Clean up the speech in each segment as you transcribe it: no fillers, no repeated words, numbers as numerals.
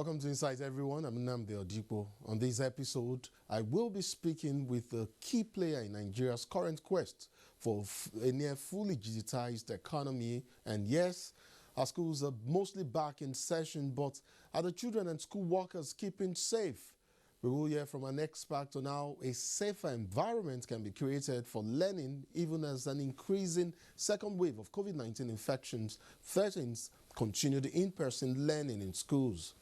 Welcome to Insight, everyone. I'm Nnamdi Odipo. On this episode, I will be speaking with a key player in Nigeria's current quest for a near fully digitized economy. And yes, our schools are mostly back in session, but are the children and school workers keeping safe? We will hear from an expert on how a safer environment can be created for learning, even as an increasing second wave of COVID-19 infections threatens continued in-person learning in schools.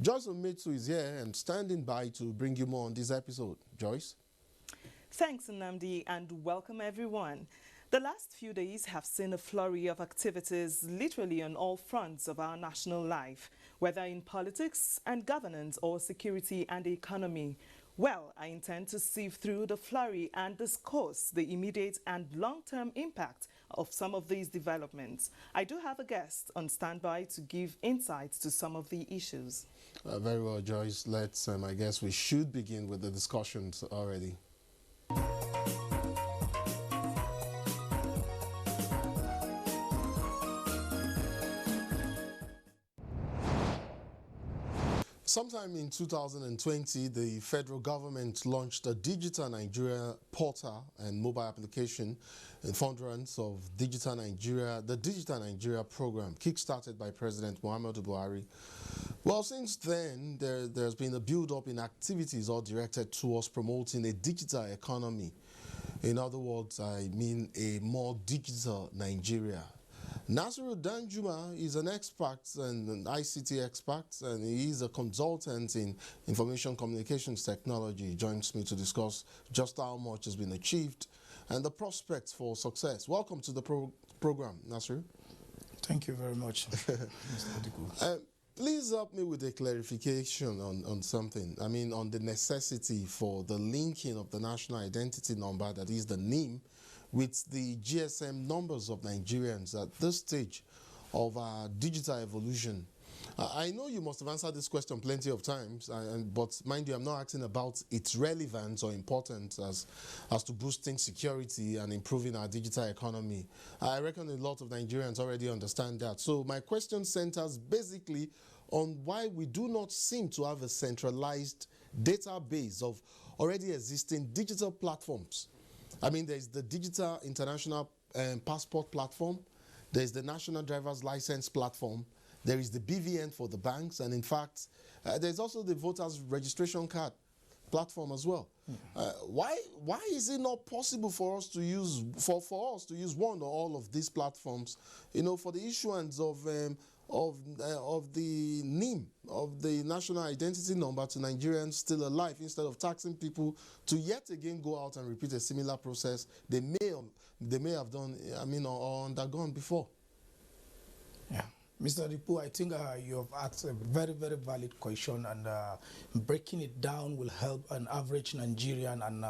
Joyce Omitsu is here and standing by to bring you more on this episode. Joyce? Thanks, Nnamdi, and welcome everyone. The last few days have seen a flurry of activities literally on all fronts of our national life, whether in politics and governance or security and the economy. Well, I intend to sieve through the flurry and discuss the immediate and long-term impact of some of these developments. I do have a guest on standby to give insights to some of the issues. Very well, Joyce. I guess we should begin with the discussions already. Sometime in 2020, the federal government launched a Digital Nigeria portal and mobile application in furtherance of Digital Nigeria, the Digital Nigeria program, kick-started by President Muhammadu Buhari. Well, since then, there's been a build-up in activities all directed towards promoting a digital economy. In other words, I mean a more digital Nigeria. Nasiru Danjuma is an expert and an ICT expert, and he is a consultant in information communications technology. He joins me to discuss just how much has been achieved and the prospects for success. Welcome to the program, Nasiru. Thank you very much, Mr. Odiku. Please help me with a clarification on something. I mean, on the necessity for the linking of the national identity number, that is the NIM, with the GSM numbers of Nigerians at this stage of our digital evolution. I know you must have answered this question plenty of times, but mind you, I'm not asking about its relevance or importance as to boosting security and improving our digital economy. I reckon a lot of Nigerians already understand that. So my question centers basically on why we do not seem to have a centralized database of already existing digital platforms. I mean, there's the Digital International Passport Platform, there's the National Driver's License Platform, there is the BVN for the banks, and in fact, there's also the Voters Registration Card platform as well. Why is it not possible for us to use one or all of these platforms, you know, for the issuance of the NIM, of the national identity number to Nigerians still alive, instead of taxing people to yet again go out and repeat a similar process they may have done, I mean, or undergone before? Yeah. Mr. Odipo, I think you have asked a very, very valid question, and breaking it down will help an average Nigerian and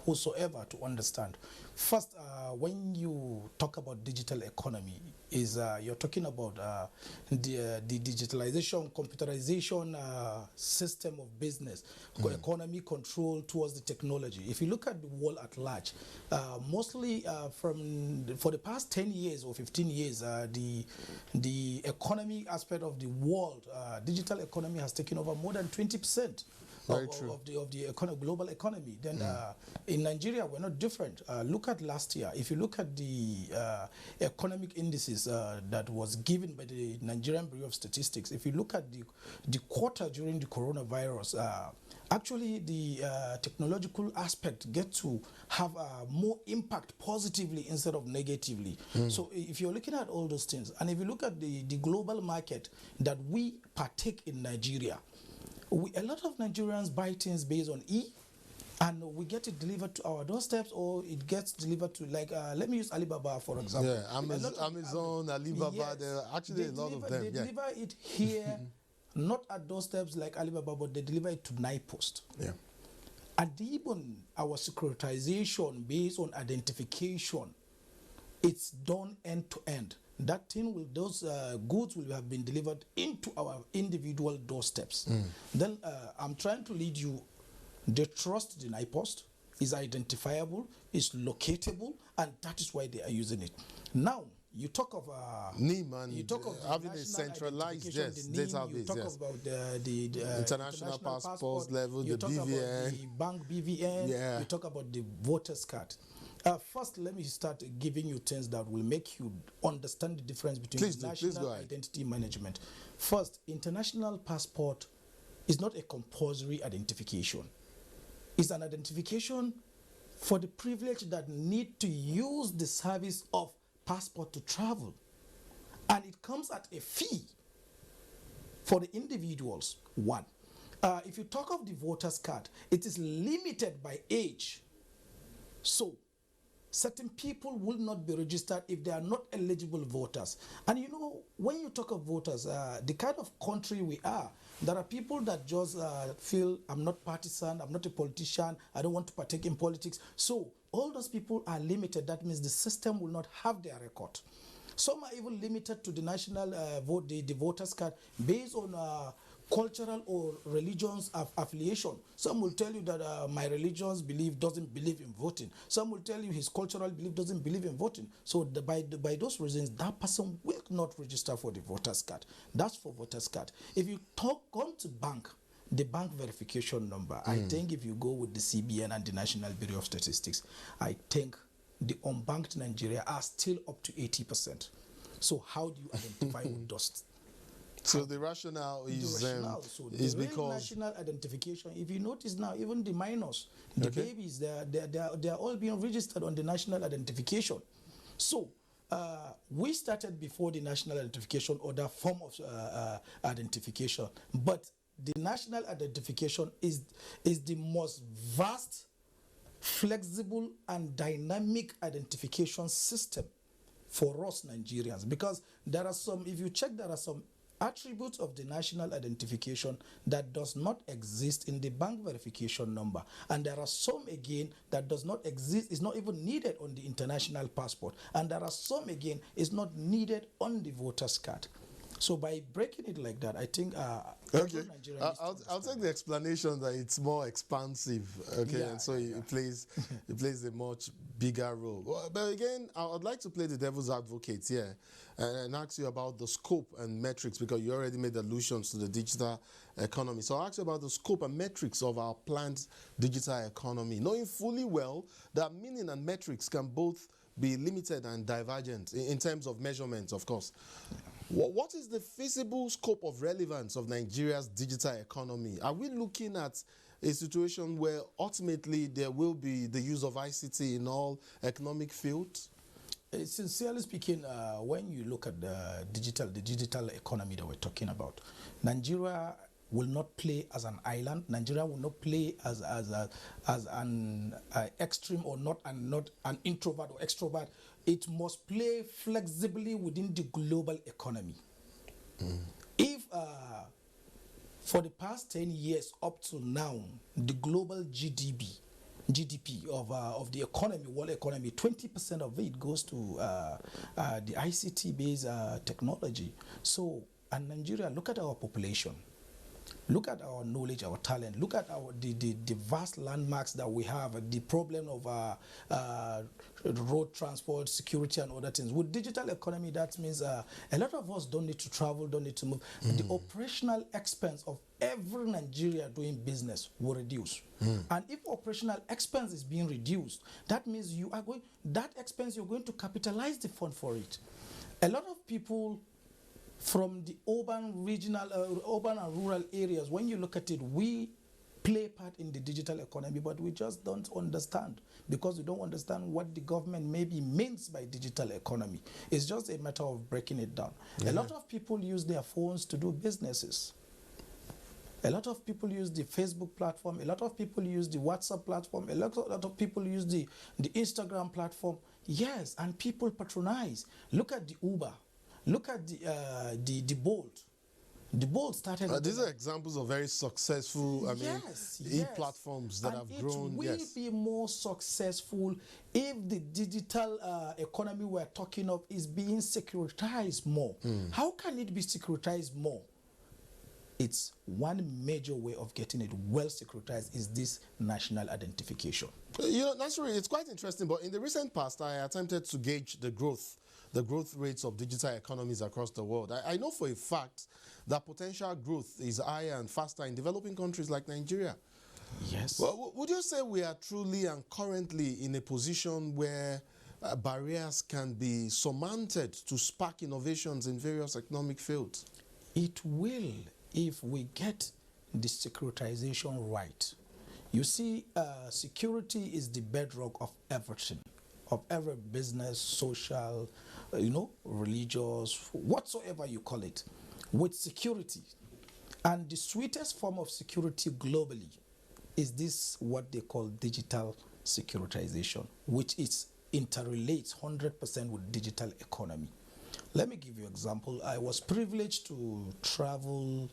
whosoever to understand. First, when you talk about digital economy, you're talking about the digitalization, computerization system of business, economy control towards the technology. If you look at the world at large, mostly for the past 10 years or 15 years, the economy aspect of the world, digital economy has taken over more than 20% of the global economy. Then in Nigeria, we're not different. Look at last year. If you look at the economic indices that was given by the Nigerian Bureau of Statistics, if you look at the quarter during the coronavirus, actually the technological aspect gets to have more impact positively instead of negatively. So if you're looking at all those things, and if you look at the global market that we partake in Nigeria, a lot of Nigerians buy things based on and we get it delivered to our doorsteps, or it gets delivered to, like, let me use Alibaba for example. Yeah, Amazon, Alibaba, yes, there are actually a lot of them. They deliver it here, not at doorsteps like Alibaba, but they deliver it to NIPOST. Yeah. And even our securitization based on identification, it's done end to end. That thing will, those goods will have been delivered into our individual doorsteps. Then I'm trying to lead you. They trust the NIPOST, is identifiable, is locatable, and that is why they are using it. Now, you talk of NIM and you talk of the having a national centralized identification, the NIM, you database. talk Yes. about the International passports level, you the talk about BVN. the bank BVN, Yeah. you talk about the voters card. First, let me start giving you things that will make you understand the difference between Please go national ahead. identity management. First, international passport is not a compulsory identification. It's an identification for the privilege that need to use the service of passport to travel. And it comes at a fee for the individuals. One. If you talk of the voters card, it is limited by age. So, certain people will not be registered if they are not eligible voters. And you know, when you talk of voters, the kind of country we are, there are people that just feel, I'm not partisan, I'm not a politician, I don't want to partake in politics. So all those people are limited. That means the system will not have their record. Some are even limited to the national vote, the voters card, based on cultural or religions affiliation. Some will tell you that my religion's belief doesn't believe in voting. Some will tell you his cultural belief doesn't believe in voting. So by those reasons, that person will not register for the voters card. That's for voters card. If you come to bank, the bank verification number, I think if you go with the CBN and the National Bureau of Statistics, I think the unbanked Nigeria are still up to 80%. So how do you identify with those? So the rationale is the because national identification. If you notice now, even the minors, the babies, they are all being registered on the national identification. So we started before the national identification or that form of identification, but the national identification is the most vast, flexible, and dynamic identification system for us Nigerians, because there are some, if you check, there are some attributes of the national identification that does not exist in the bank verification number, and there are some again that does not exist, is not even needed on the international passport, and there are some again is not needed on the voters card. So by breaking it like that, I think okay, I'll take the explanation that it's more expansive, okay, and so it plays a much bigger role. But again, I'd like to play the devil's advocate here and ask you about the scope and metrics, because you already made allusions to the digital economy. So I'll ask you about the scope and metrics of our planned digital economy, knowing fully well that meaning and metrics can both be limited and divergent in terms of measurements, of course. What is the feasible scope of relevance of Nigeria's digital economy? Are we looking at a situation where ultimately there will be the use of ICT in all economic fields? Sincerely speaking, when you look at the digital economy that we're talking about, Nigeria will not play as an island. Nigeria will not play as an extreme or not an introvert or extrovert. It must play flexibly within the global economy. If for the past 10 years up to now, the global GDP of the economy, world economy, 20% of it goes to the ICT-based technology. So, and Nigeria, look at our population. Look at our knowledge, our talent. Look at the vast landmarks that we have, the problem of road transport, security, and other things. With digital economy, that means a lot of us don't need to travel, don't need to move. The operational expense of every Nigeria doing business will reduce. And if operational expense is being reduced, that means that expense, you're going to capitalize the fund for it. A lot of people from the urban and rural areas, when you look at it, we play part in the digital economy, but we just don't understand, because we don't understand what the government maybe means by digital economy. It's just a matter of breaking it down. A lot of people use their phones to do businesses. A lot of people use the Facebook platform. A lot of people use the WhatsApp platform. A lot of people use the Instagram platform. Yes, and people patronize. Look at the Uber. Look at the Bolt. The Bolt started. These are examples of very successful, e-platforms that have grown. It will be more successful if the digital economy we're talking of is being securitized more. How can it be securitized more? It's one major way of getting it well securitized is this national identification. You know, naturally, it's quite interesting, but in the recent past, I attempted to gauge the growth the growth rates of digital economies across the world. I know for a fact that potential growth is higher and faster in developing countries like Nigeria. Yes. Well, would you say we are truly and currently in a position where barriers can be surmounted to spark innovations in various economic fields? It will if we get the securitization right. You see, security is the bedrock of everything, of every business, social, religious, whatsoever you call it. With security, and the sweetest form of security globally is this what they call digital securitization, which is interrelates 100% with digital economy. Let me give you an example. I was privileged to travel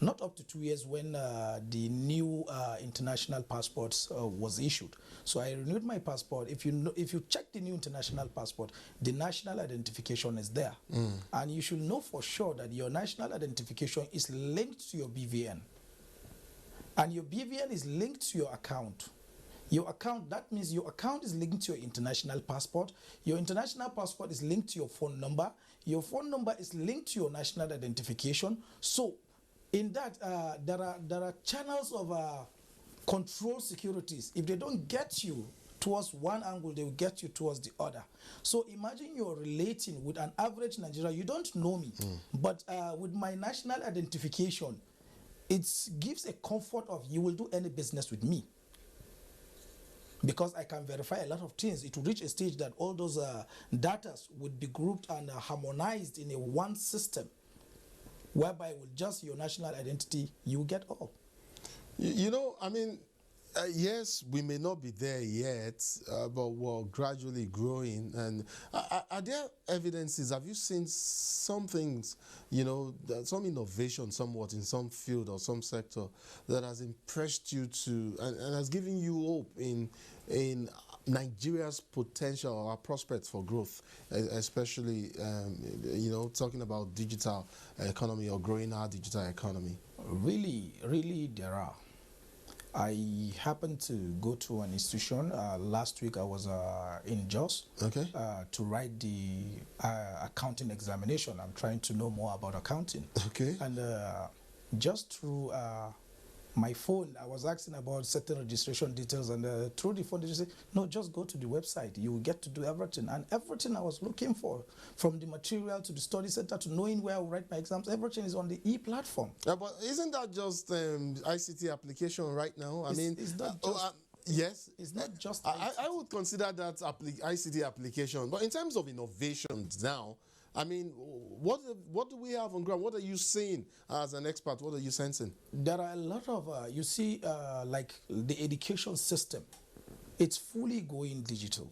not up to 2 years when the new international passports was issued. So I renewed my passport. If you check the new international passport, the national identification is there. And you should know for sure that your national identification is linked to your BVN. And your BVN is linked to your account. Your account, that means your account is linked to your international passport. Your international passport is linked to your phone number. Your phone number is linked to your national identification. So in that, there are channels of control securities. If they don't get you towards one angle, they will get you towards the other. So imagine you're relating with an average Nigerian. You don't know me, but with my national identification, it gives a comfort of you will do any business with me. Because I can verify a lot of things, it will reach a stage that all those data would be grouped and harmonized in a one system, whereby with just your national identity, you get all. Yes, we may not be there yet, but we're gradually growing. And are there evidences? Have you seen some things, some innovation somewhat in some field or some sector that has impressed you and has given you hope in Nigeria's potential or our prospects for growth, especially, talking about digital economy or growing our digital economy? Really, really, there are. I happened to go to an institution. Last week I was in Jos to write the accounting examination. I'm trying to know more about accounting. Okay. And just through my phone, I was asking about certain registration details, and through the phone they just said, no, just go to the website. You will get to do everything. And everything I was looking for, from the material to the study center to knowing where I will write my exams, everything is on the e-platform. Yeah, but isn't that just ICT application right now? It's not just, yes. It's not just I would consider that ICT application. But in terms of innovations now, what do we have on ground? What are you seeing as an expert? What are you sensing? There are a lot of, you see, like the education system, it's fully going digital.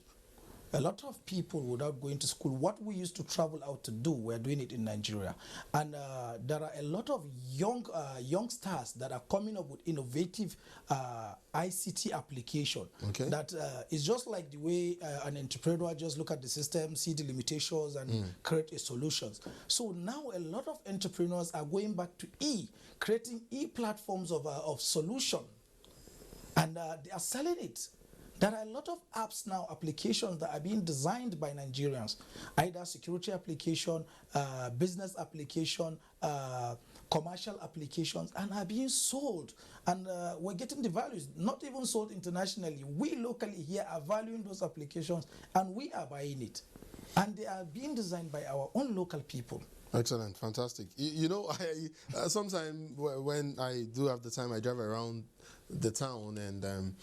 A lot of people without going to school, what we used to travel out to do, we're doing it in Nigeria. And there are a lot of youngsters that are coming up with innovative ICT application. Okay. That is just like the way an entrepreneur just look at the system, see the limitations, and create a solutions. So now a lot of entrepreneurs are going back to creating platforms of solution, and they are selling it. There are a lot of apps now, applications that are being designed by Nigerians, either security application, business application, commercial applications, and are being sold. And we're getting the values, not even sold internationally. We locally here are valuing those applications, and we are buying it. And they are being designed by our own local people. Excellent, fantastic. I sometimes when I do have the time, I drive around the town, and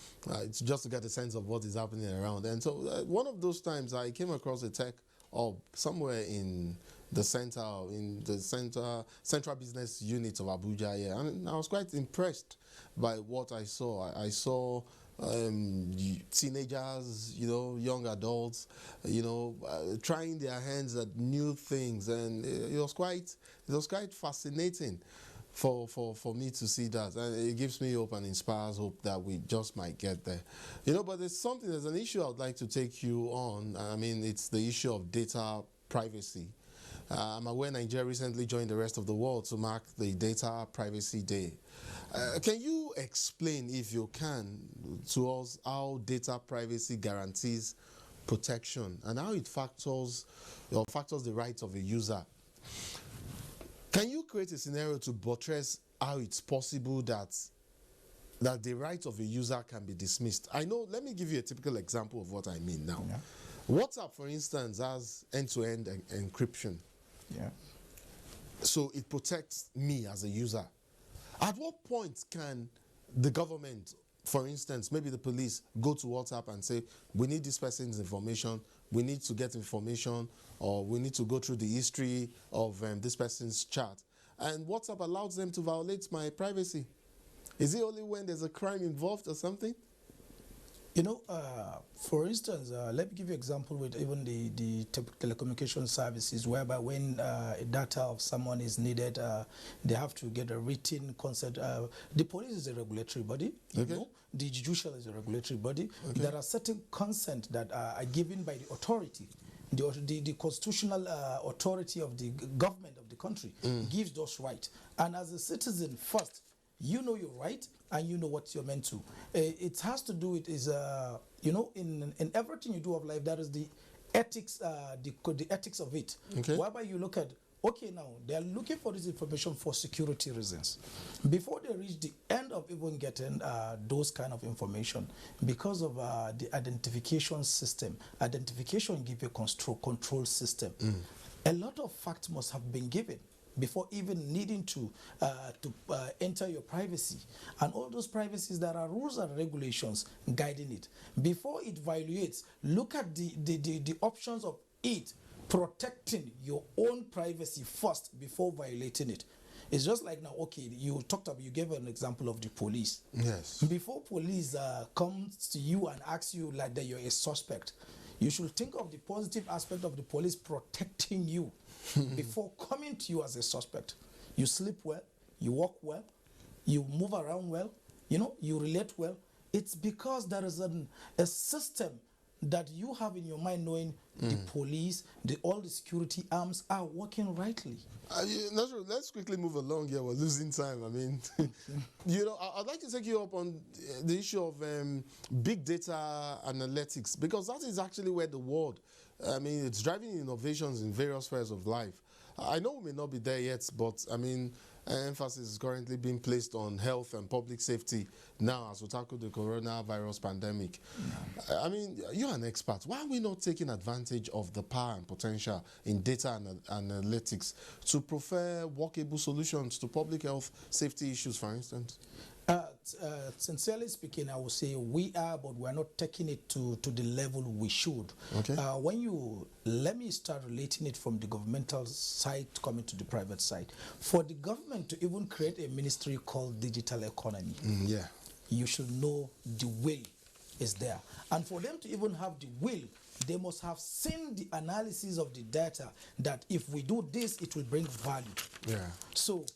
it's just to get a sense of what is happening around. And so one of those times I came across a tech hub somewhere in the central business unit of Abuja here, and I was quite impressed by what I saw. I saw teenagers, young adults, trying their hands at new things, and it was quite fascinating for me to see that, and it gives me hope and inspires hope that we just might get there. But there's an issue I would like to take you on. It's the issue of data privacy. I'm aware Nigeria recently joined the rest of the world to mark the Data Privacy Day. Can you explain, if you can, to us how data privacy guarantees protection and how it factors the rights of a user. Can you create a scenario to buttress how it's possible that the right of a user can be dismissed? I know, let me give you a typical example of what I mean now. Yeah. WhatsApp, for instance, has end-to-end encryption. Yeah. So it protects me as a user. At what point can the government, for instance, maybe the police, go to WhatsApp and say, we need this person's information, we need to get information, or we need to go through the history of this person's chat, and WhatsApp allows them to violate my privacy? Is it only when there's a crime involved or something? You know, for instance, let me give you an example with even the telecommunication services, whereby when data of someone is needed, they have to get a written consent. The police is a regulatory body, you know, the judicial is a regulatory body. There are certain consent that are given by the authority. The constitutional authority of the government of the country gives those rights. And as a citizen first, you know your right and you know what you're meant to. It has to do with you know, in everything you do of life, that is the ethics, the ethics of it. Whereby you look at, okay, now they are looking for this information for security reasons. Before they reach the end of even getting those kind of information, because of the identification system, identification gives a control system. A lot of facts must have been given before even needing to enter your privacy. And all those privacies, there are rules and regulations guiding it. Before it violates, look at the options of it protecting your own privacy first before violating it. It's just like now, okay, you gave an example of the police. Yes. Before police comes to you and asks you like that you're a suspect, you should think of the positive aspect of the police protecting you before coming to you as a suspect. You sleep well, you walk well, you move around well, you know, you relate well. It's because there is a system that you have in your mind, knowing the police, all the security arms are working rightly. Let's quickly move along here. We're losing time. I mean, you know, I'd like to take you up on the issue of big data analytics, because that is actually where the world, I mean, it's driving innovations in various spheres of life. I know we may not be there yet, but I mean, emphasis is currently being placed on health and public safety now as we tackle the coronavirus pandemic. I mean, you're an expert. Why are we not taking advantage of the power and potential in data analytics to prefer workable solutions to public health safety issues, for instance? Sincerely speaking, I would say we are, but we're not taking it to the level we should. Okay. Let me start relating it from the governmental side coming to the private side. For the government to even create a ministry called digital economy, yeah, you should know the will is there. And for them to even have the will, they must have seen the analysis of the data that if we do this, it will bring value. Yeah. So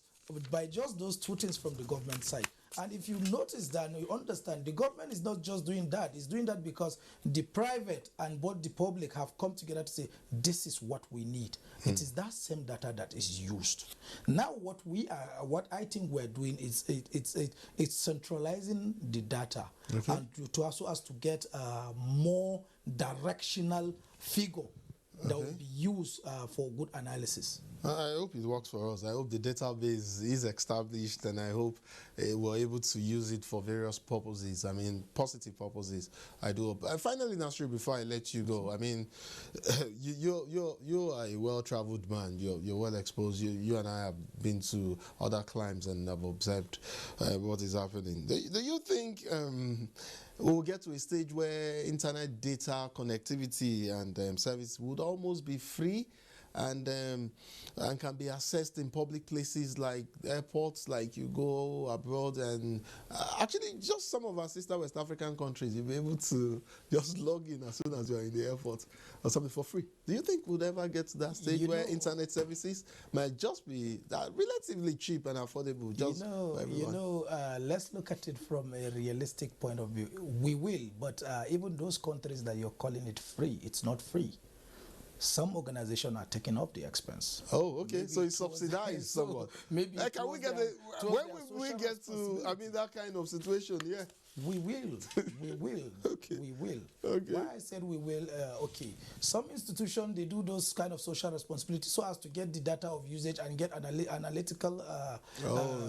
by just those two things from the government side, and if you notice that, you understand, the government is not just doing that. It's doing that because the private and both the public have come together to say, this is what we need. It is that same data that is used. Now what I think we're doing is it's centralizing the data, and to also us to get a more directional figure that will be used for good analysis. I hope it works for us. I hope the database is established, and I hope we're able to use it for various purposes. I mean, positive purposes. I do hope. Finally, Nasri, before I let you go, I mean, you are a well-traveled man. You're well exposed. You and I have been to other climes and have observed what is happening. Do you think we'll get to a stage where internet data connectivity and service would almost be free and can be accessed in public places like airports, like you go abroad, and actually just some of our sister West African countries, you'll be able to just log in as soon as you're in the airport or something for free? Do you think we'll ever get to that stage where internet services might just be relatively cheap and affordable just for everyone? Let's look at it from a realistic point of view. We will, but even those countries that you're calling it free, it's not free. some organizations are taking up the expense. Oh, okay. Maybe So it's towards- subsidized so somewhat. maybe Can we towards get their- a, towards when their will we social get to, I mean, that kind of situation? Yeah. We will. We will. Okay. We will. Okay. Why I said we will, okay. Some institutions, they do those kind of social responsibilities so as to get the data of usage and get analytical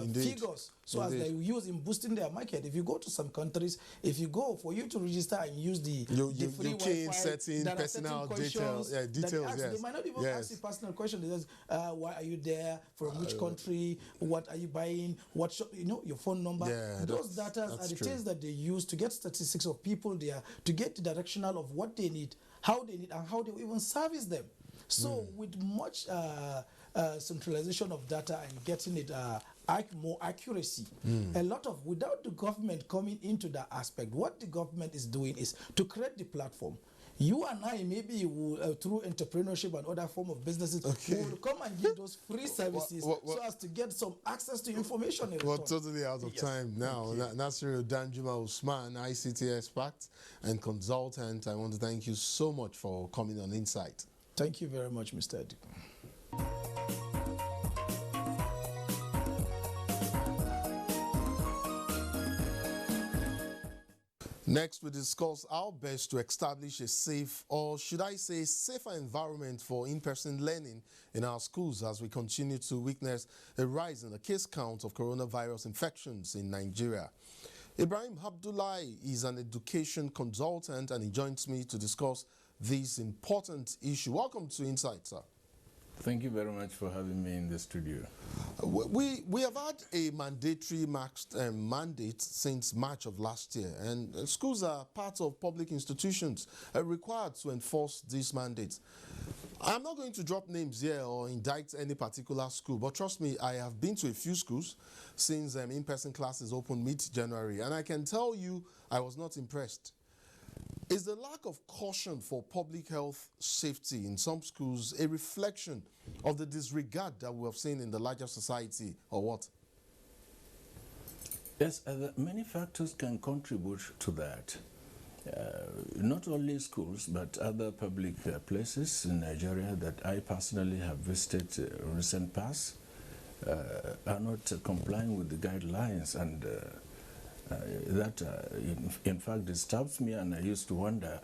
Indeed. figures so as they use in boosting their market. If you go to some countries, if you go for you to register and use the free you key in Wi-Fi, certain there are personal certain questions details. Yeah, details, that they ask. yes. They might not even Yes. ask you personal questions. They just, why are you there? From which country? What are you buying? What shop? You know, your phone number. Yeah, Those data are the true. things that they use to get statistics of people there, to get the directional of what they need, how they need, and how they even service them. So with much centralization of data and getting it more accuracy, a lot of, without the government coming into that aspect, what the government is doing is to create the platform. You and I, maybe will, through entrepreneurship and other form of businesses, will come and give those free services so as to get some access to information in We're return. totally out of time now. Nasiru Danjuma Usman, ICT expert and consultant, I want to thank you so much for coming on Insight. Thank you very much, Mr. Edi. Next, we discuss how best to establish a safe, or should I say safer environment for in-person learning in our schools as we continue to witness a rise in the case count of coronavirus infections in Nigeria. Ibrahim Abdullahi is an education consultant and he joins me to discuss this important issue. Welcome to Insight, sir. Thank you very much for having me in the studio. We have had a mandatory mandate since March of last year, and schools are part of public institutions required to enforce these mandates. I'm not going to drop names here or indict any particular school, but trust me, I have been to a few schools since in-person classes opened mid-January, and I can tell you I was not impressed. Is the lack of caution for public health safety in some schools a reflection of the disregard that we have seen in the larger society, or what? Yes, many factors can contribute to that. Not only schools, but other public places in Nigeria that I personally have visited in recent past are not complying with the guidelines, and that in fact disturbs me, and I used to wonder.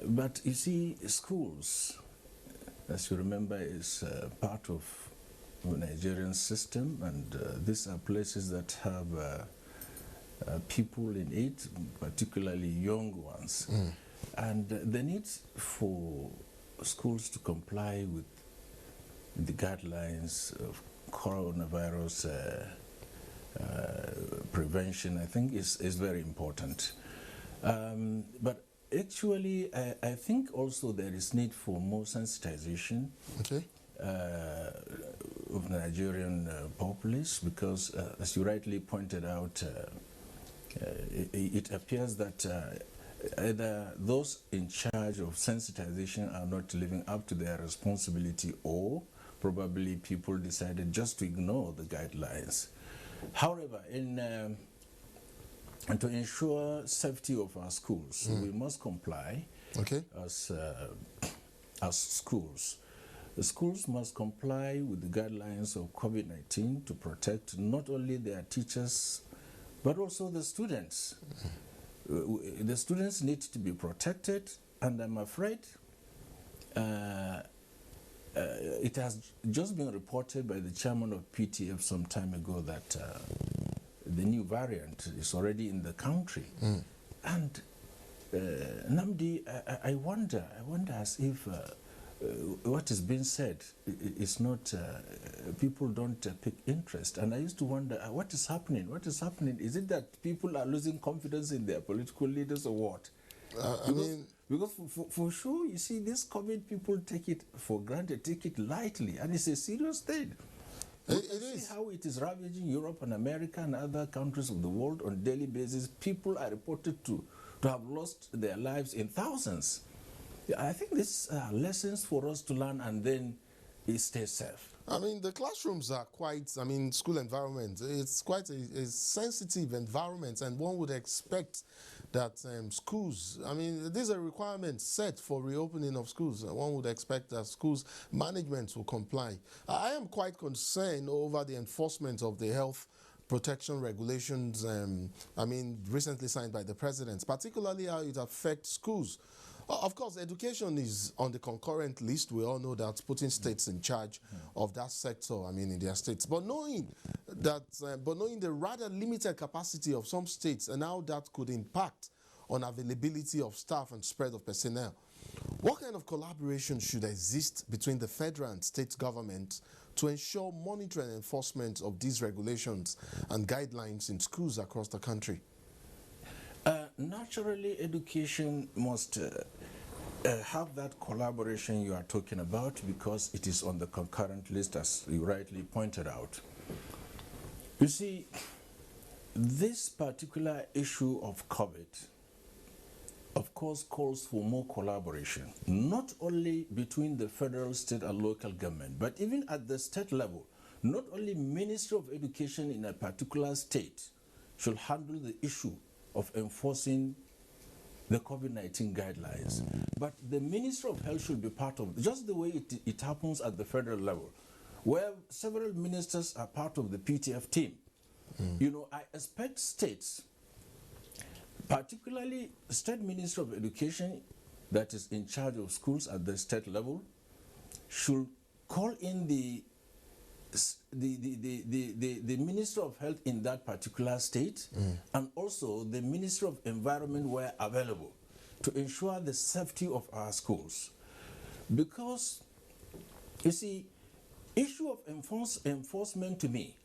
But you see, schools, as you remember, is part of the Nigerian system, and these are places that have people in it, particularly young ones. And the need for schools to comply with the guidelines of coronavirus prevention, I think, is very important. But actually, I think also there is need for more sensitization of Nigerian populace, because, as you rightly pointed out, it appears that either those in charge of sensitization are not living up to their responsibility, or probably people decided just to ignore the guidelines. However, and to ensure safety of our schools, we must comply as schools. The schools must comply with the guidelines of COVID-19 to protect not only their teachers, but also the students. The students need to be protected, and I'm afraid it has just been reported by the chairman of PTF some time ago that the new variant is already in the country. And Namdi, I wonder as if what is being said is not, people don't pick interest. And I used to wonder, what is happening? What is happening? Is it that people are losing confidence in their political leaders, or what? Because for sure, you see, this COVID, people take it for granted, take it lightly, and it's a serious thing. It is. See how it is ravaging Europe and America and other countries of the world on a daily basis. People are reported to have lost their lives in thousands. I think these are lessons for us to learn, and then stay safe. I mean, the classrooms are quite, school environment, it's quite a sensitive environment, and one would expect that schools, I mean, these are requirements set for reopening of schools. One would expect that schools management will comply. I am quite concerned over the enforcement of the health protection regulations, recently signed by the president, particularly how it affects schools. Of course, education is on the concurrent list. We all know that, putting states in charge of that sector, in their states. But knowing that, knowing the rather limited capacity of some states and how that could impact on availability of staff and spread of personnel, what kind of collaboration should exist between the federal and state governments to ensure monitoring and enforcement of these regulations and guidelines in schools across the country? Naturally, education must have that collaboration you are talking about, because it is on the concurrent list, as you rightly pointed out. You see, this particular issue of COVID, of course, calls for more collaboration, not only between the federal, state, and local government, but even at the state level. Not only Ministry of Education in a particular state should handle the issue of enforcing the COVID-19 guidelines, but the Ministry of Health should be part of, just the way it happens at the federal level, where several ministers are part of the PTF team. I expect states, particularly State Ministry of Education, that is in charge of schools at the state level, should call in the Minister of Health in that particular state, and also the Ministry of Environment where available, to ensure the safety of our schools. Because, you see, issue of enforcement, to me,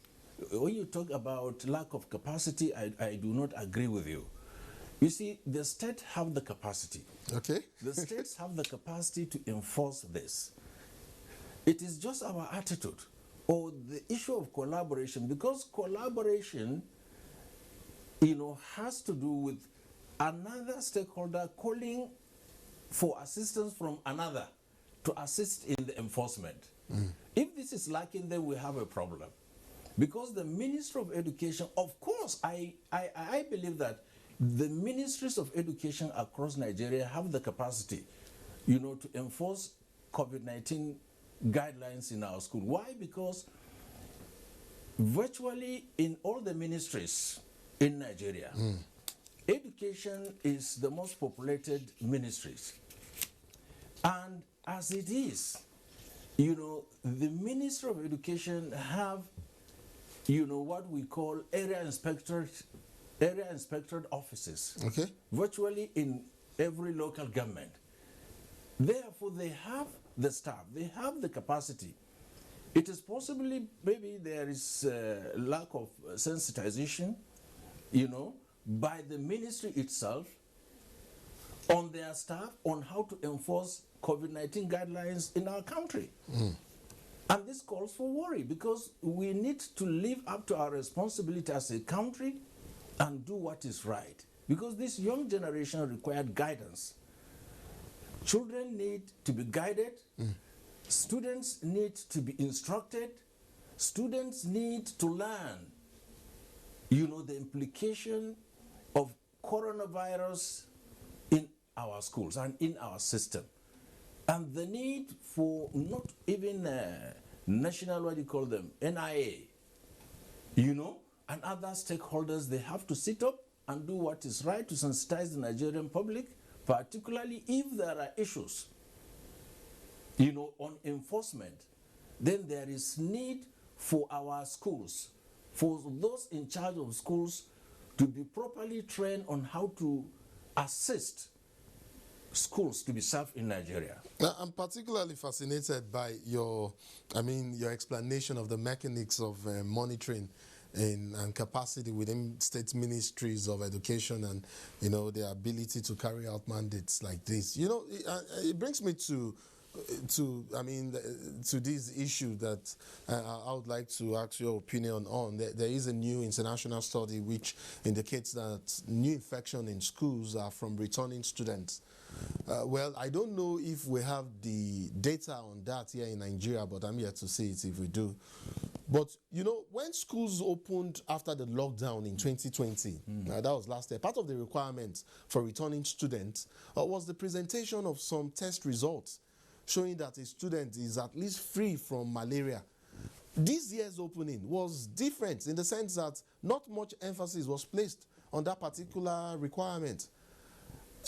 when you talk about lack of capacity, I do not agree with you. You see, the state have the capacity. Okay. The states have the capacity to enforce this. It is just our attitude, or the issue of collaboration, because collaboration, has to do with another stakeholder calling for assistance from another to assist in the enforcement. If this is lacking, then we have a problem. Because the Ministry of Education, of course, I believe that the ministries of education across Nigeria have the capacity, to enforce COVID-19 guidelines in our school. Why? Because virtually in all the ministries in Nigeria, education is the most populated ministries. And as it is, the Ministry of Education have, what we call area inspectorate offices, virtually in every local government. Therefore, they have the staff, they have the capacity. It is possibly, maybe there is lack of sensitization, by the ministry itself on their staff on how to enforce COVID-19 guidelines in our country. And this calls for worry, because we need to live up to our responsibility as a country and do what is right. Because this young generation required guidance. Children need to be guided. Students need to be instructed. Students need to learn, the implication of coronavirus in our schools and in our system. And the need for not even national, NIA, and other stakeholders, they have to sit up and do what is right to sensitize the Nigerian public, particularly if there are issues, on enforcement. Then there is need for our schools, for those in charge of schools, to be properly trained on how to assist schools to be safe in Nigeria. Now, I'm particularly fascinated by your explanation of the mechanics of monitoring and capacity within state ministries of education, and their ability to carry out mandates like this. It brings me to this issue that I would like to ask your opinion on. There is a new international study which indicates that new infection in schools are from returning students. Well, I don't know if we have the data on that here in Nigeria, but I'm here to see it if we do. But, you know, when schools opened after the lockdown in 2020, that was last year, part of the requirement for returning students was the presentation of some test results showing that a student is at least free from malaria. This year's opening was different in the sense that not much emphasis was placed on that particular requirement.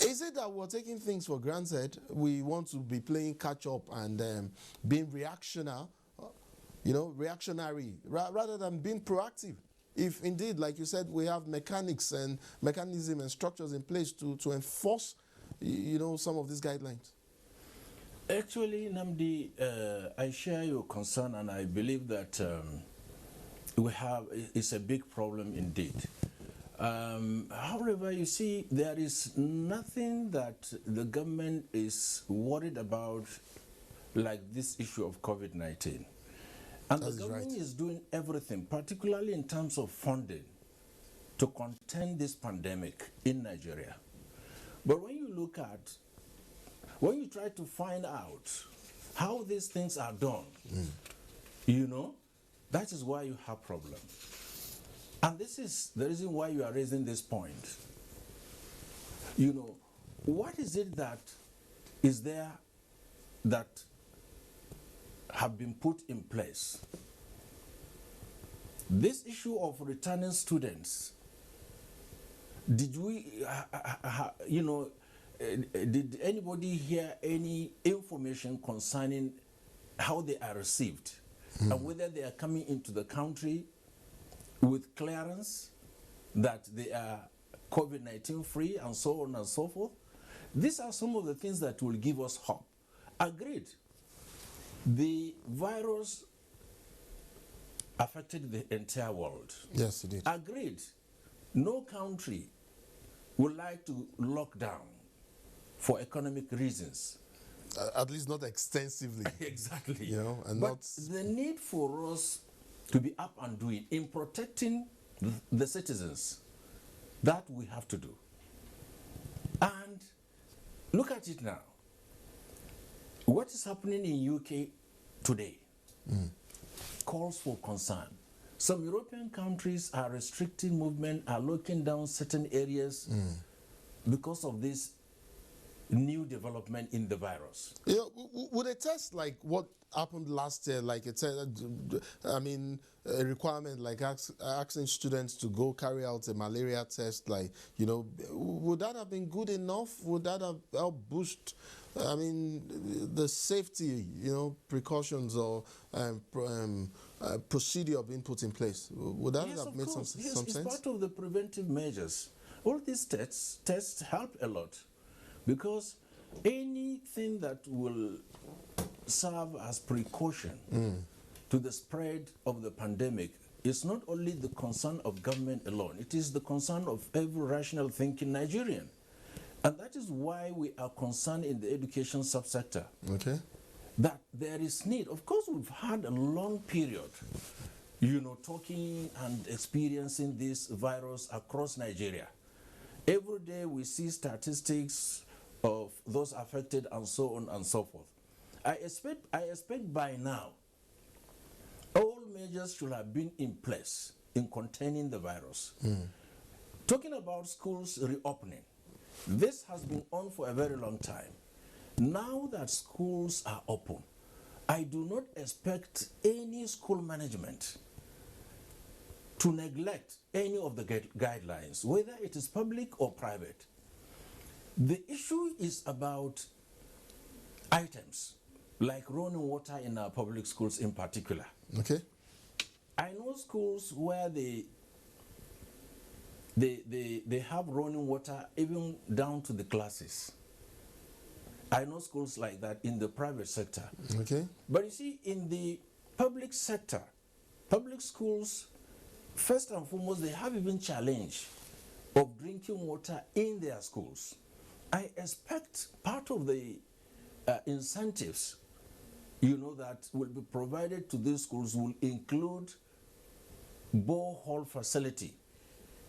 Is it that we're taking things for granted? We want to be playing catch up and being reactionary, rather than being proactive. If indeed, like you said, we have mechanics and mechanism and structures in place to enforce, some of these guidelines. Actually, Namdi, I share your concern, and I believe that it's a big problem indeed. However, you see, there is nothing that the government is worried about like this issue of COVID-19. And the government is doing everything, particularly in terms of funding, to contain this pandemic in Nigeria. But when you try to find out how these things are done, that is why you have problems. And this is the reason why you are raising this point. What is it that is there that have been put in place? This issue of returning students, did anybody hear any information concerning how they are received and whether they are coming into the country with clearance that they are COVID-19 free and so on and so forth? These are some of the things that will give us hope. Agreed. The virus affected the entire world. Yes, it did. Agreed. No country would like to lock down for economic reasons. At least not extensively. Exactly. But the need for us to be up and doing in protecting the citizens, that we have to do. And look at it now. What is happening in UK today calls for concern. Some European countries are restricting movement, are locking down certain areas because of this new development in the virus. Would a test like what happened last year, like a requirement like asking students to go carry out a malaria test, would that have been good enough? Would that have helped boost, the safety, precautions or procedure being put in place? Would that have made some sense? It's part of the preventive measures. All these tests help a lot. Because anything that will serve as precaution to the spread of the pandemic is not only the concern of government alone, it is the concern of every rational thinking Nigerian. And that is why we are concerned in the education subsector. Okay. That there is need. Of course, we've had a long period, talking and experiencing this virus across Nigeria. Every day we see statistics of those affected and so on and so forth. I expect by now all measures should have been in place in containing the virus. Talking about schools reopening, this has been on for a very long time. Now that schools are open, I do not expect any school management to neglect any of the guidelines, whether it is public or private. The issue is about items like running water in our public schools in particular. Okay. I know schools where they have running water even down to the classes. I know schools like that in the private sector. Okay. But you see, in the public sector, public schools, first and foremost, they have even challenge of drinking water in their schools. I expect part of the incentives, that will be provided to these schools will include borehole facility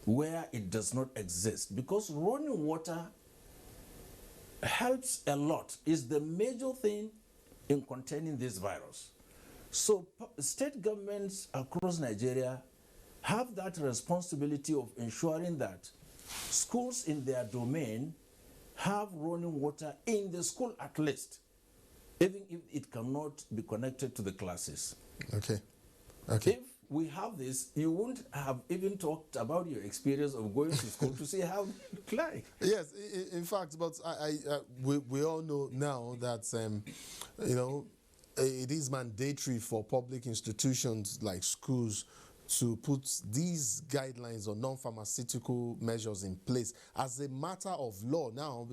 where it does not exist, because running water helps a lot. Is the major thing in containing this virus. So state governments across Nigeria have that responsibility of ensuring that schools in their domain have running water in the school at least, even if it cannot be connected to the classes. Okay. Okay. If we have this, you wouldn't have even talked about your experience of going to school to see how it look like. Yes, in fact, but we all know now that, you know, it is mandatory for public institutions like schools to put these guidelines or non-pharmaceutical measures in place as a matter of law now,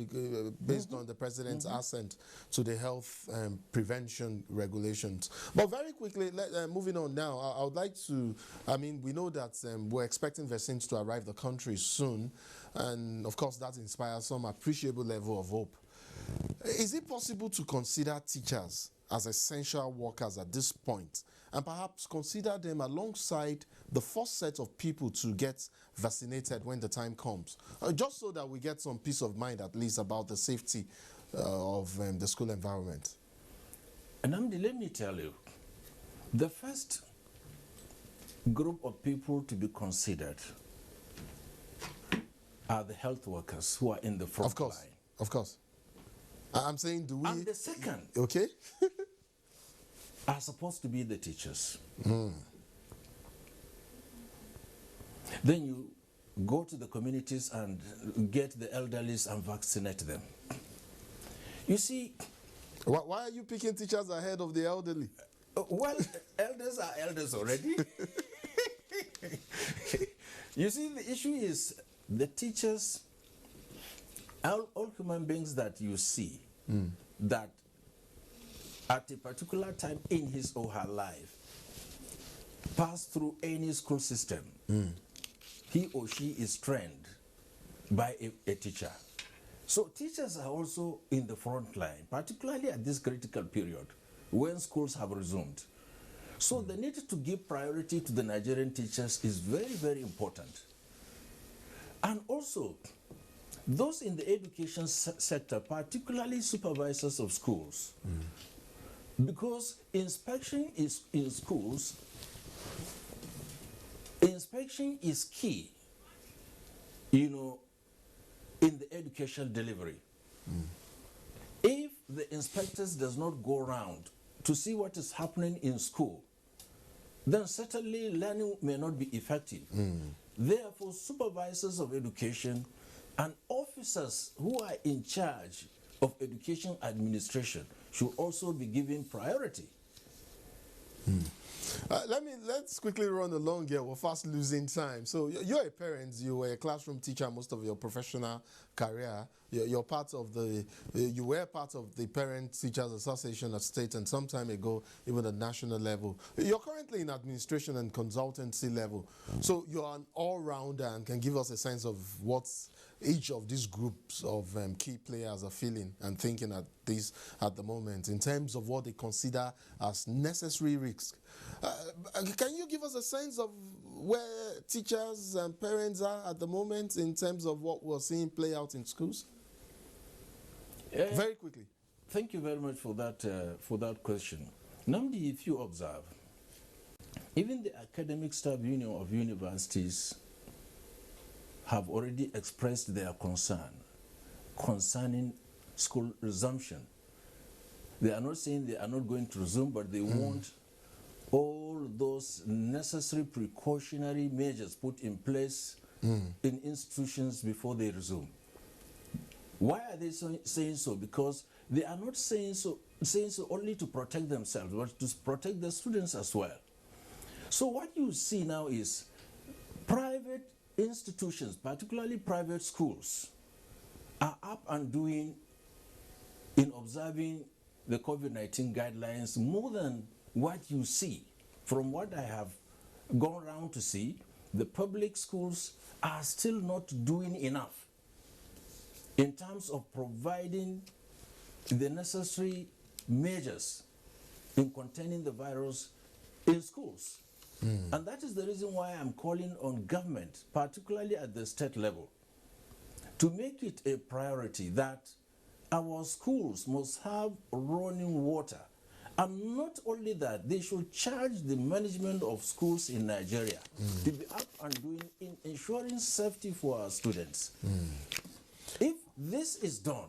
based on the president's assent to the health prevention regulations. But very quickly, moving on now, I would like to, I mean, we know that we're expecting vaccines to arrive the country soon, and of course that inspires some appreciable level of hope. Is it possible to consider teachers as essential workers at this point, and perhaps consider them alongside the first set of people to get vaccinated when the time comes, just so that we get some peace of mind at least about the safety of the school environment? And Namdi, let me tell you, the first group of people to be considered are the health workers who are in the front line. Of course. I'm saying, do we... And the second... Okay. are supposed to be the teachers. Then you go to the communities and get the elderly and vaccinate them. You see... Why are you picking teachers ahead of the elderly? Well, elders are elders already. You see, the issue is the teachers, all human beings that you see, that at a particular time in his or her life pass through any school system, he or she is trained by a teacher. So teachers are also in the front line, particularly at this critical period when schools have resumed. So the need to give priority to the Nigerian teachers is very, very important. And also, those in the education sector, particularly supervisors of schools, because inspection is in schools, inspection is key, you know, in the education delivery. If the inspectors does not go around to see what is happening in school, then certainly learning may not be effective. Therefore, supervisors of education and officers who are in charge of education administration should also be given priority. Let's quickly run along here. We're fast losing time. So you're a parent, you were a classroom teacher most of your professional career. You're part of the, you were part of the Parent Teachers Association at state and some time ago, even at national level. You're currently in administration and consultancy level. So you're an all-rounder and can give us a sense of what each of these groups of key players are feeling and thinking at the moment in terms of what they consider as necessary risks. Can you give us a sense of where teachers and parents are at the moment in terms of what we're seeing play out in schools? Very quickly. Thank you very much for that question. Namdi, if you observe, even the academic staff union of universities have already expressed their concern concerning school resumption. They are not saying they are not going to resume, but they want all those necessary precautionary measures put in place in institutions before they resume. Why are they saying so? Because they are not saying so only to protect themselves, but to protect the students as well. So what you see now is private institutions, particularly private schools, are up and doing in observing the COVID-19 guidelines more than what you see. From what I have gone around to see, the public schools are still not doing enough in terms of providing the necessary measures in containing the virus in schools. And that is the reason why I'm calling on government, particularly at the state level, to make it a priority that our schools must have running water And not only that, they should charge the management of schools in Nigeria to be up and doing in ensuring safety for our students. If this is done,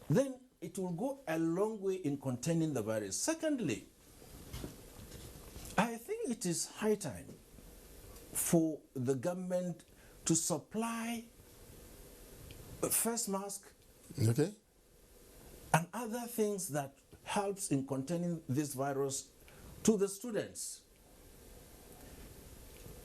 then it will go a long way in containing the virus. Secondly, I think it is high time for the government to supply a face mask Okay. and other things that helps in containing this virus to the students.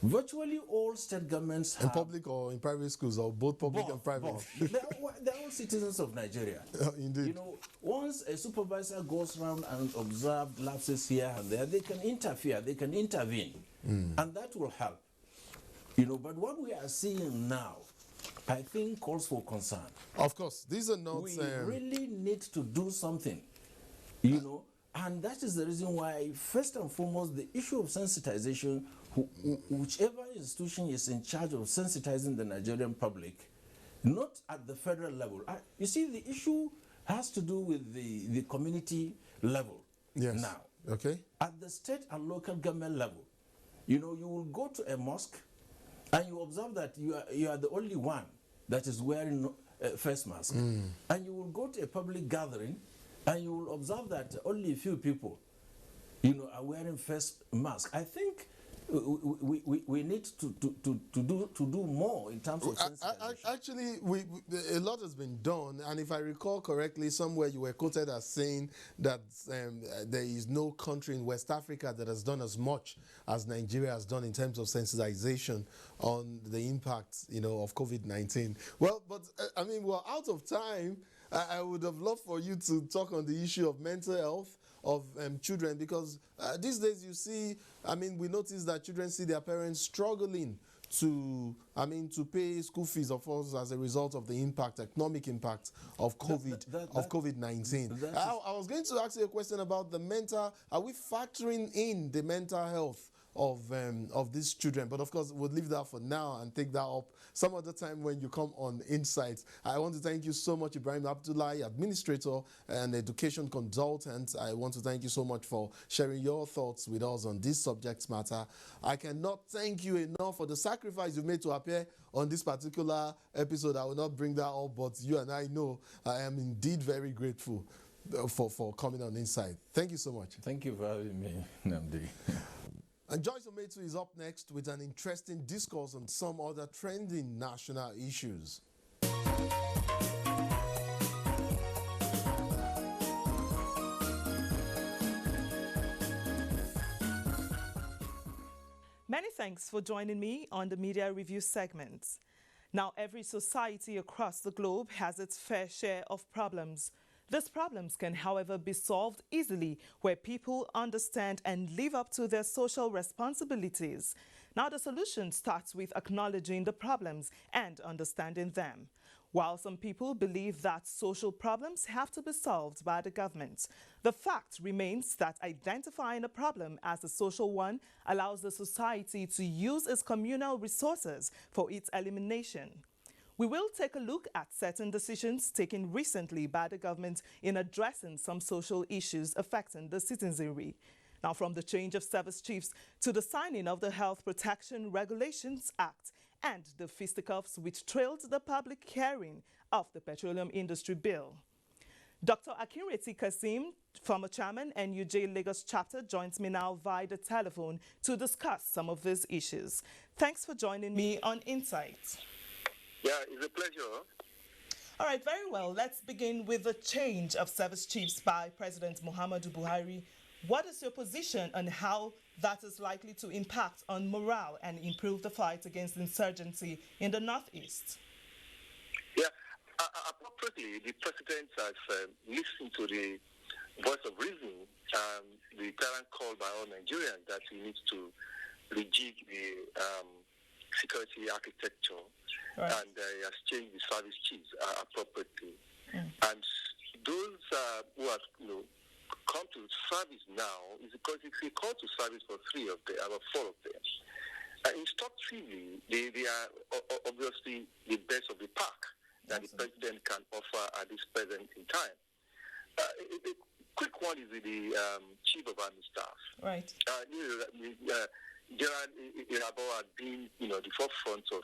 Virtually all state governments In have public or in private schools, or both public and private? both. They're all citizens of Nigeria. Indeed. You know, once a supervisor goes around and observes lapses here and there, they can interfere, they can intervene, and that will help. You know, but what we are seeing now, I think, calls for concern. Of course, these are not... We really need to do something, you know, and that is the reason why, first and foremost, the issue of sensitization, whichever institution is in charge of sensitizing the Nigerian public, not at the federal level. You see, the issue has to do with the community level. Yes. Now, Okay. at the state and local government level, you know, you will go to a mosque and you observe that you are the only one that is wearing a face mask. And you will go to a public gathering and you will observe that only a few people, you know, are wearing face masks. I think we need to do more in terms of sensitization. Actually, a lot has been done, and if I recall correctly, somewhere you were quoted as saying that there is no country in West Africa that has done as much as Nigeria has done in terms of sensitization on the impact, you know, of COVID-19. Well, but I mean, we're out of time. I would have loved for you to talk on the issue of mental health of children, because these days you see, I mean, we notice that children see their parents struggling to pay school fees, of course, as a result of the impact, economic impact of COVID-19. I was going to ask you a question about the mental. Are we factoring in the mental health of these children? But of course, we'll leave that for now and take that up some other time when you come on Insights. I want to thank you so much, Ibrahim Abdullahi, administrator and education consultant. I want to thank you so much for sharing your thoughts with us on this subject matter. I cannot thank you enough for the sacrifice you've made to appear on this particular episode. I will not bring that up, but you and I know I am indeed very grateful for coming on Insight. Thank you so much. Thank you for having me, Namdi. And Joyce Ometu is up next with an interesting discourse on some other trending national issues. Many thanks for joining me on the Media Review segment. Now, every society across the globe has its fair share of problems. These problems can, however, be solved easily where people understand and live up to their social responsibilities. Now, the solution starts with acknowledging the problems and understanding them. While some people believe that social problems have to be solved by the government, the fact remains that identifying a problem as a social one allows the society to use its communal resources for its elimination. We will take a look at certain decisions taken recently by the government in addressing some social issues affecting the citizenry. Now, from the change of service chiefs to the signing of the Health Protection Regulations Act and the fisticuffs which trailed the public hearing of the Petroleum Industry Bill. Dr. Akinreti Kasim, former chairman NUJ Lagos chapter, joins me now via the telephone to discuss some of these issues. Thanks for joining me on Insight. Yeah, it's a pleasure. All right, very well. Let's begin with the change of service chiefs by President Muhammadu Buhari. What is your position on how that is likely to impact on morale and improve the fight against insurgency in the Northeast? Yeah, appropriately, the president has listened to the voice of reason, the current call by all Nigerians that we need to rejig the security architecture, right. And he has changed the service chiefs appropriately. And those who have come to service now is because it's a call to service for 4 of them. Instructively, they are obviously the best of the pack that the president can offer at this present in time. quick one is with the Chief of Army Staff. Right. General Irabo had been, the forefront of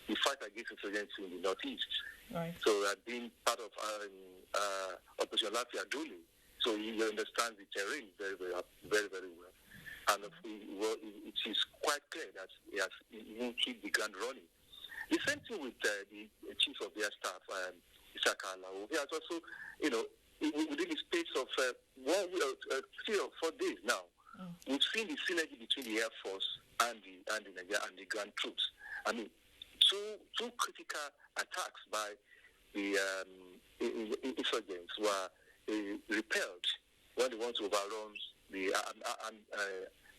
the fight against insurgency in the Northeast. Right. So had been part of Operation Lafia Duli. So he understands the terrain very, very, very, very well. And it is quite clear that he has hit the ground running. The same thing with the Chief of their staff, Isaka Alao. He has also, within the space of 3 or 4 days now, we've seen the synergy between the Air Force and the ground troops. I mean, two critical attacks by the insurgents were repelled when they want to overrun the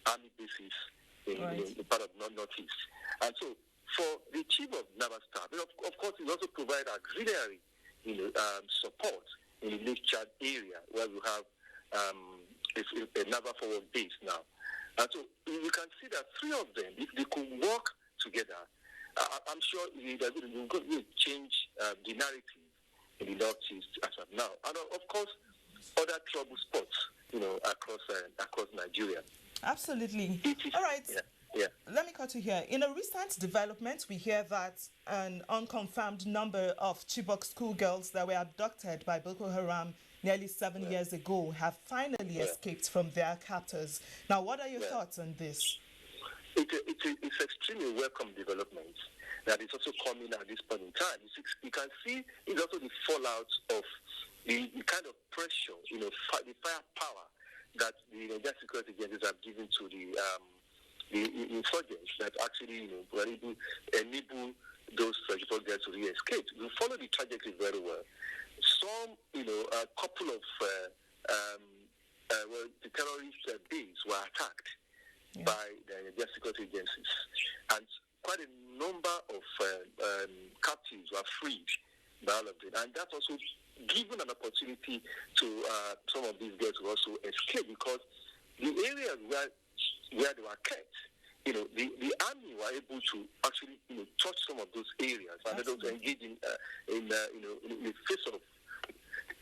army bases in part of Northeast. And so, for the Chief of Naval Staff, of course, he also provided auxiliary support in the Lake Chad area where we have a naval forward base now. And so you can see that 3 of them, if they could work together, I'm sure they're going to change the narrative in the Northeast as of now. And of course, other trouble spots, across Nigeria. Absolutely. All right. Yeah. Let me cut you here. In a recent development, we hear that an unconfirmed number of Chibok schoolgirls that were abducted by Boko Haram nearly 7 years ago have finally escaped from their captors. Now, what are your thoughts on this? It's extremely welcome development that is also coming at this point in time. You can see it's also the fallout of the kind of pressure, the firepower that the Nigerian security agencies have given to the insurgents that actually, were able to enable those Chibok girls to re-escape. We follow the trajectory very well. Some, a couple of the terrorist bases were attacked by the Nigerian security agencies, and quite a number of captives were freed by all of them, and that's also given an opportunity to some of these girls to also escape, because the areas where they were kept, the army were able to actually touch some of those areas and then also engage in the face of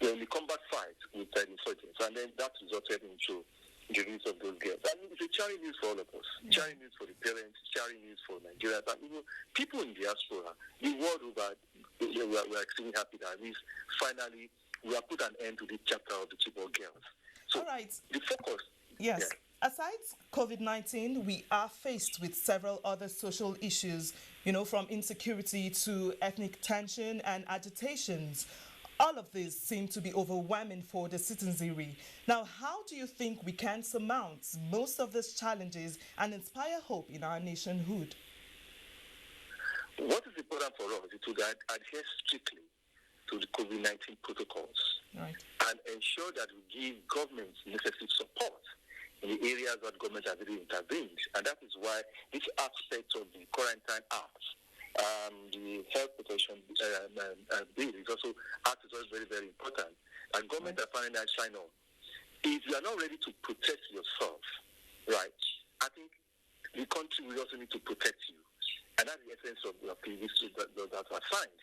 the combat fight with the insurgents, and then that resulted into the release of those girls. I mean, it's a charity news for all of us, charity news for the parents, charity news for Nigerians, and even people in diaspora. The world over, we're extremely happy that at least finally we have put an end to this chapter of the Chibok girls. So all right. The focus. Yes. Yeah. Aside COVID-19, we are faced with several other social issues, from insecurity to ethnic tension and agitations. All of these seem to be overwhelming for the citizenry. Now, how do you think we can surmount most of these challenges and inspire hope in our nationhood? What is important for us is to adhere strictly to the COVID-19 protocols, right, and ensure that we give government necessary support in the areas that government has really intervened. And that is why this aspect of the Quarantine Act, the health protection bill is also very, very important. And government are finding that shine on. If you are not ready to protect yourself, right, I think the country will also need to protect you. And that's the essence of the previous that are signed.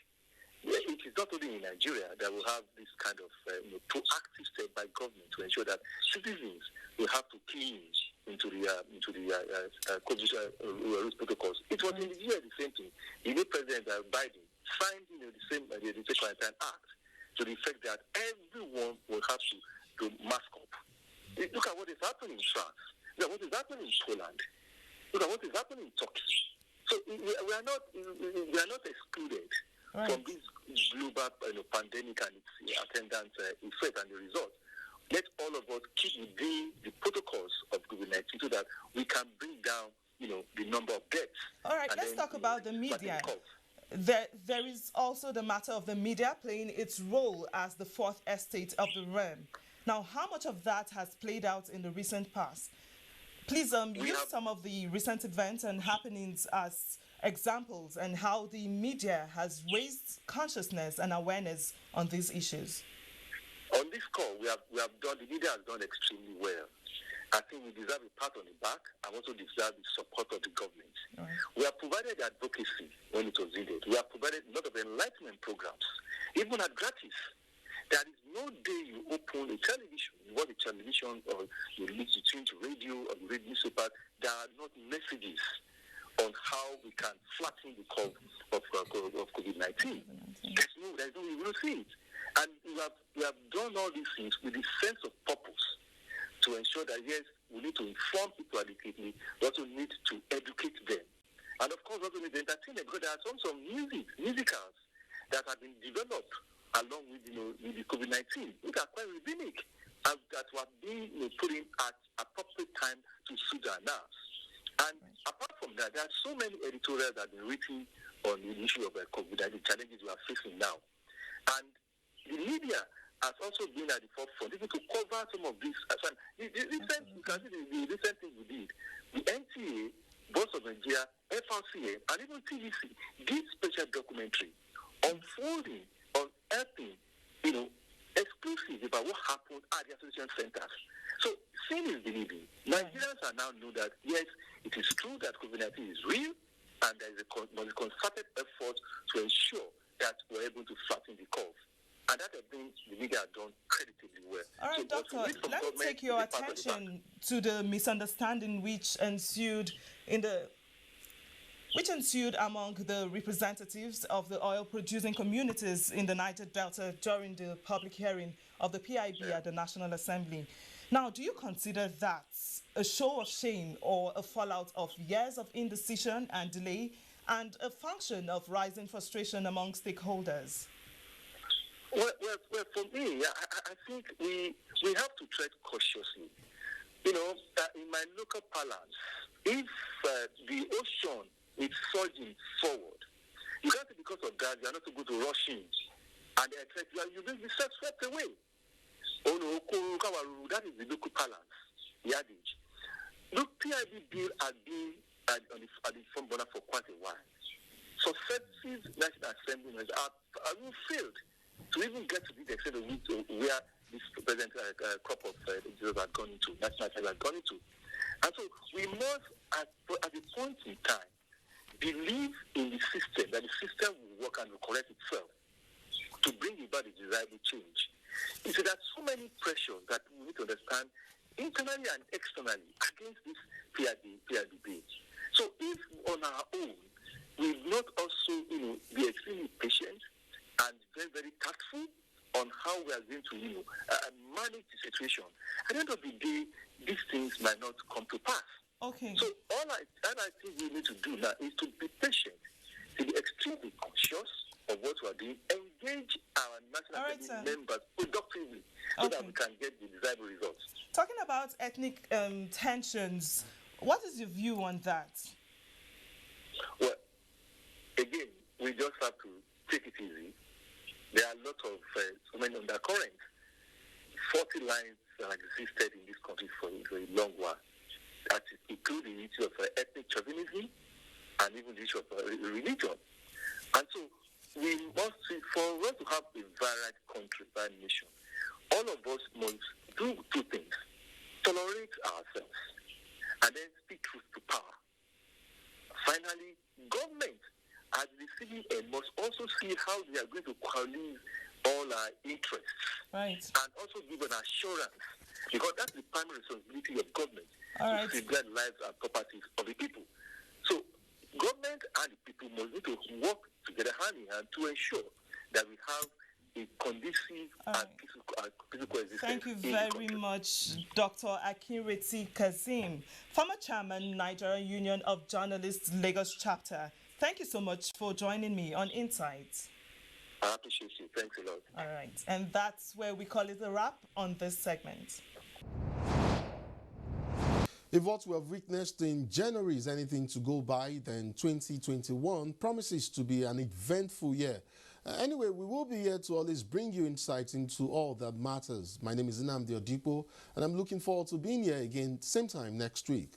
It is not only in Nigeria that we have this kind of proactive step by government to ensure that citizens will have to clean into the COVID rules protocols. It was in the year the same thing. The new President Biden signed the Quarantine Act to the effect that everyone will have to mask up. Look at what is happening in France. Look at what is happening in Poland. Look at what is happening in Turkey. So we are not excluded from this global pandemic and its attendant effect and the result. Let all of us keep within the protocols of COVID-19 so that we can bring down, the number of deaths. All right, let's talk about the media. There is also the matter of the media playing its role as the fourth estate of the realm. Now, how much of that has played out in the recent past? Please use some of the recent events and happenings as examples and how the media has raised consciousness and awareness on these issues. On this call, we have done, the media has done extremely well. I think we deserve a pat on the back and also deserve the support of the government. Right. We have provided advocacy when it was needed. We have provided a lot of enlightenment programs, even at gratis. There is no day you open a television, you watch a television, or you listen to radio, or you read newspapers, there are not messages on how we can flatten the curve of COVID-19. There's no, you will see it. And we have done all these things with the sense of purpose to ensure that, yes, we need to inform people adequately, we also need to educate them. And of course, also need to entertain them, because there are some musicals that have been developed along with, with the COVID-19, which are quite rabbinic, and that were being put in at appropriate time to suit our nerves. And apart from that, there are so many editorials that have been written on the issue of COVID and the challenges we are facing now. And the media has also been at the forefront, even to cover some of these. You can see the recent things we did. The NTA, Voice of Nigeria, FRCA, and even TVC did special documentary unfolding, unearthing, exclusive about what happened at the association centers. So, seeing is believing. Nigerians are now know that, yes, it is true that COVID-19 is real, and there is a concerted effort to ensure that we're able to flatten the curve. And that, I think, the media have done creditably well. All right, Doctor, let me take your attention to the misunderstanding which ensued among the representatives of the oil-producing communities in the Niger Delta during the public hearing of the PIB at the National Assembly. Now, do you consider that a show of shame or a fallout of years of indecision and delay, and a function of rising frustration among stakeholders? Well, for me, I think we have to tread cautiously. In my local parlance, if the ocean is surging forward, you can't say because of that you are not so good to rush in, and you will be swept away. Oh no, that is the local parlance, the adage. Look, PIB bill has been at the front burner for quite a while. Successive National Assembly have failed to even get to the extent of where this present crop of legislators had gone into, National Assembly had gone into. And so we must, at a point in time, believe in the system, that the system will work and will correct itself to bring about the desirable change. You see, there are so many pressures that we need to understand internally and externally against this PIB bill. So if on our own we will not also, be extremely patient and very, very tactful on how we are going to, manage the situation, at the end of the day, these things might not come to pass. Okay. So all I think we need to do now is to be patient, to be extremely conscious of what we are doing, engage our National Assembly members productively so that we can get the desirable results. Talking about ethnic tensions, what is your view on that? Well, again, we just have to take it easy. There are a lot of so many undercurrents. 40 lines that existed in this country for a long while. That include the issue of ethnic chauvinism and even the issue of religion. And so we must see, for us to have a varied country, varied nation, all of us must do two things: tolerate ourselves and then speak truth to power. Finally, government, as the CBN, must also see how they are going to coalesce all our interests, right, and also give an assurance, because that's the primary responsibility of government, to safeguard lives and properties of the people. So government and the people must need to work together hand in hand to ensure that we have a conducive and peaceful existence. Thank you very much, Dr. Akinreti Kazeem, former chairman, Nigerian Union of Journalists, Lagos chapter. Thank you so much for joining me on Insights. I appreciate you. Thanks a lot. All right. And that's where we call it a wrap on this segment. If what we have witnessed in January is anything to go by, then 2021 promises to be an eventful year. Anyway, we will be here to always bring you insights into all that matters. My name is Nnamdi Odipo, and I'm looking forward to being here again same time next week.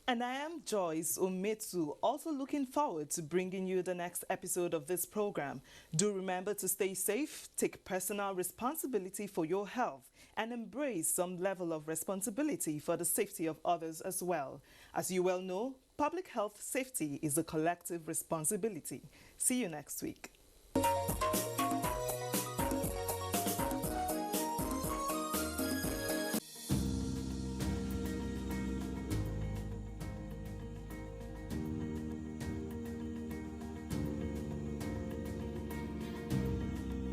And I am Joyce Ometu, also looking forward to bringing you the next episode of this program. Do remember to stay safe, take personal responsibility for your health, and embrace some level of responsibility for the safety of others as well. As you well know, public health safety is a collective responsibility. See you next week.